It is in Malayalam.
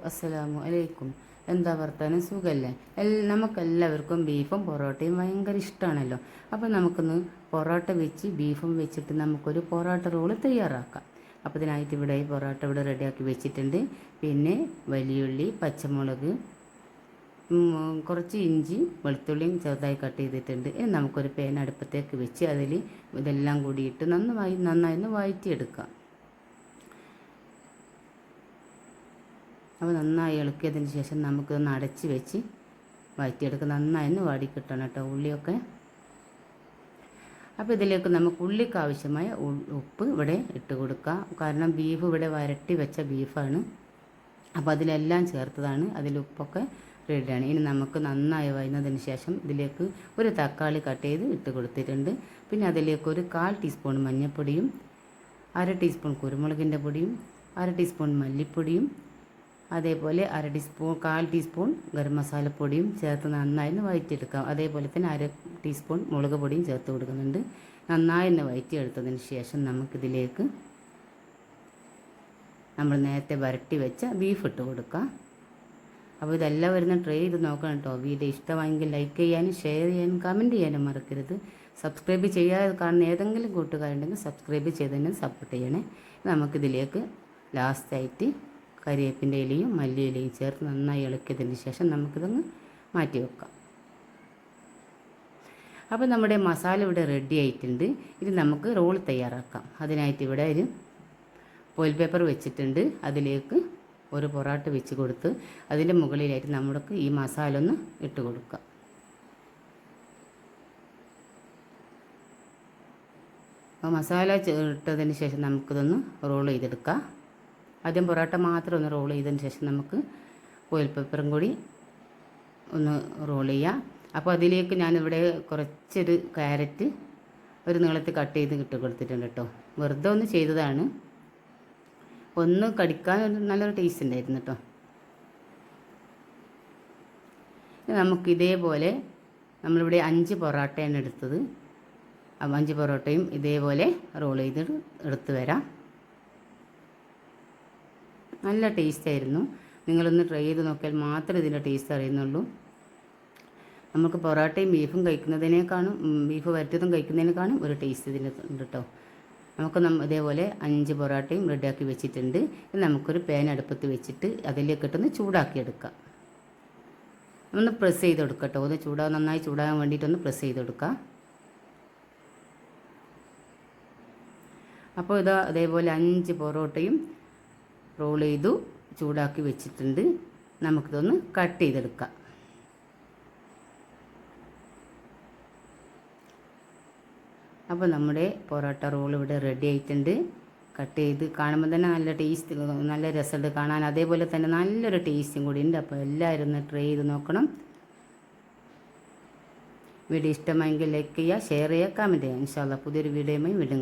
അസ്സലാമു അലൈക്കും. എന്താ വർത്താനം, സുഖല്ലേ? നമുക്കെല്ലാവർക്കും ബീഫും പൊറോട്ടയും ഭയങ്കര ഇഷ്ടമാണല്ലോ. അപ്പോൾ നമുക്കൊന്ന് പൊറോട്ട വെച്ച് ബീഫും വെച്ചിട്ട് നമുക്കൊരു പൊറോട്ട റോള് തയ്യാറാക്കാം. അപ്പോൾ ഇതിനായിട്ട് ഇവിടെ പൊറോട്ട ഇവിടെ റെഡിയാക്കി വെച്ചിട്ടുണ്ട്. പിന്നെ വലിയുള്ളി, പച്ചമുളക്, കുറച്ച് ഇഞ്ചി, വെളുത്തുള്ളിയും ചെറുതായി കട്ട് ചെയ്തിട്ടുണ്ട്. ഇനി നമുക്കൊരു പാൻ അടുപ്പത്തേക്ക് വെച്ച് അതിൽ ഇതെല്ലാം കൂടിയിട്ട് നന്നായി ഒന്ന് വഴറ്റിയെടുക്കാം. അപ്പോൾ നന്നായി ഇളക്കിയതിന് ശേഷം നമുക്കൊന്ന് അടച്ച് വെച്ച് വഴറ്റിയെടുക്കുക. നന്നായി ഒന്ന് വാടി കിട്ടണം കേട്ടോ ഉള്ളിയൊക്കെ. അപ്പോൾ ഇതിലേക്ക് നമുക്ക് ഉള്ളിക്ക് ആവശ്യമായ ഉപ്പ് ഇവിടെ ഇട്ട് കൊടുക്കാം. കാരണം ബീഫ് ഇവിടെ വരട്ടി വെച്ച ബീഫാണ്. അപ്പോൾ അതിലെല്ലാം ചേർത്തതാണ്. അതിൽ ഉപ്പൊക്കെ റെഡിയാണ്. ഇനി നമുക്ക് നന്നായി വഴന്നതിന് ശേഷം ഇതിലേക്ക് ഒരു തക്കാളി കട്ട് ചെയ്ത് ഇട്ട് കൊടുത്തിട്ടുണ്ട്. പിന്നെ അതിലേക്ക് ഒരു 1/4 ടീസ്പൂൺ മഞ്ഞൾപ്പൊടിയും, 1/2 ടീസ്പൂൺ കുരുമുളകിൻ്റെ പൊടിയും, 1/2 ടീസ്പൂൺ മല്ലിപ്പൊടിയും, അതേപോലെ 1/4 ടീസ്പൂൺ ഗരം മസാലപ്പൊടിയും ചേർത്ത് നന്നായി ഒന്ന് വഴറ്റിയെടുക്കാം. അതേപോലെ തന്നെ 1/2 ടീസ്പൂൺ മുളക് പൊടിയും ചേർത്ത് കൊടുക്കുന്നുണ്ട്. നന്നായി ഒന്ന് വഴറ്റിയെടുത്തതിന് ശേഷം നമുക്കിതിലേക്ക് നമ്മൾ നേരത്തെ വരട്ടി വെച്ച ബീഫ് ഇട്ട് കൊടുക്കാം. അപ്പോൾ ഇതെല്ലാം വരുന്ന ട്രൈ ചെയ്ത് നോക്കണം കേട്ടോ. വീഡിയോ ഇഷ്ടമായെങ്കിൽ ലൈക്ക് ചെയ്യാനും ഷെയർ ചെയ്യാനും കമൻറ്റ് ചെയ്യാനും മറക്കരുത്. സബ്സ്ക്രൈബ് ചെയ്യാതെ കാണുന്ന ഏതെങ്കിലും കൂട്ടുകാരുണ്ടെങ്കിൽ സബ്സ്ക്രൈബ് ചെയ്തതിന് സപ്പോർട്ട് ചെയ്യണേ. നമുക്കിതിലേക്ക് ലാസ്റ്റായിട്ട് കരിവേപ്പിൻ്റെ ഇലയും മല്ലിയിലയും ചേർത്ത് നന്നായി ഇളക്കിയതിന് ശേഷം നമുക്കിതൊന്ന് മാറ്റി വെക്കാം. അപ്പോൾ നമ്മുടെ മസാല ഇവിടെ റെഡി ആയിട്ടുണ്ട്. ഇത് നമുക്ക് റോൾ തയ്യാറാക്കാം. അതിനായിട്ട് ഇവിടെ ഒരു ഫോയിൽ പേപ്പർ വെച്ചിട്ടുണ്ട്. അതിലേക്ക് ഒരു പൊറോട്ട വെച്ച് കൊടുത്ത് അതിൻ്റെ മുകളിലായിട്ട് നമ്മൾക്ക് ഈ മസാല ഒന്ന് ഇട്ട് കൊടുക്കാം. അപ്പോൾ മസാല ഇട്ടതിന് ശേഷം നമുക്കിതൊന്ന് റോൾ ചെയ്തെടുക്കാം. ആദ്യം പൊറോട്ട മാത്രം ഒന്ന് റോൾ ചെയ്തതിന് ശേഷം നമുക്ക് ഫോയിൽ പേപ്പറും കൂടി ഒന്ന് റോൾ ചെയ്യാം. അപ്പോൾ അതിലേക്ക് ഞാനിവിടെ കുറച്ചൊരു ക്യാരറ്റ് ഒരു നീളത്തിൽ കട്ട് ചെയ്ത് ഇട്ട് കൊടുത്തിട്ടുണ്ട് കേട്ടോ. വെറുതെ ഒന്ന് ചെയ്തതാണ്. ഒന്ന് കടിക്കാൻ നല്ലൊരു ടേസ്റ്റ് ഉണ്ടായിരുന്നു കേട്ടോ. നമുക്ക് ഇതേപോലെ നമ്മളിവിടെ 5 പൊറോട്ടയാണ് എടുത്തത്. 5 പൊറോട്ടയും ഇതേപോലെ റോൾ ചെയ്ത് എടുത്ത് വരാം. നല്ല ടേസ്റ്റായിരുന്നു. നിങ്ങളൊന്ന് ട്രൈ ചെയ്ത് നോക്കിയാൽ മാത്രമേ ഇതിൻ്റെ ടേസ്റ്റ് അറിയുന്നുള്ളൂ. നമുക്ക് പൊറോട്ടയും ബീഫും കഴിക്കുന്നതിനേക്കാളും ബീഫ് വരട്ടിയതും കഴിക്കുന്നതിനേക്കാളും ഒരു ടേസ്റ്റ് ഇതിന് ഉണ്ട് കേട്ടോ. നമുക്ക് ഇതേപോലെ 5 പൊറോട്ടയും റെഡിയാക്കി വെച്ചിട്ടുണ്ട്. നമുക്കൊരു പാൻ അടുപ്പത്ത് വെച്ചിട്ട് അതിലേക്കിട്ടൊന്ന് ചൂടാക്കിയെടുക്കാം. ഒന്ന് പ്രസ് ചെയ്ത് കൊടുക്കാം കേട്ടോ. ഒന്ന് നന്നായി ചൂടാകാൻ വേണ്ടിയിട്ടൊന്ന് പ്രസ് ചെയ്ത് കൊടുക്കാം. അപ്പോൾ ഇതാ അതേപോലെ 5 പൊറോട്ടയും റോൾ ചെയ്തു ചൂടാക്കി വെച്ചിട്ടുണ്ട്. നമുക്കിതൊന്ന് കട്ട് ചെയ്തെടുക്കാം. അപ്പോൾ നമ്മുടെ പൊറോട്ട റോൾ ഇവിടെ റെഡി ആയിട്ടുണ്ട്. കട്ട് ചെയ്ത് കാണുമ്പോൾ തന്നെ നല്ല ടേസ്റ്റ്, നല്ല രസമുണ്ട് കാണാൻ. അതേപോലെ തന്നെ നല്ലൊരു ടേസ്റ്റും കൂടി ഉണ്ട്. അപ്പോൾ എല്ലാവരും ഒന്ന് ട്രൈ ചെയ്ത് നോക്കണം. വീഡിയോ ഇഷ്ടമായെങ്കിൽ ലൈക്ക് ചെയ്യുക, ഷെയർ ചെയ്യുക, കമൻറ്റ് ചെയ്യുക. ഇൻഷാ അല്ലാഹ് പുതിയൊരു വീഡിയോയുമായി വീണ്ടും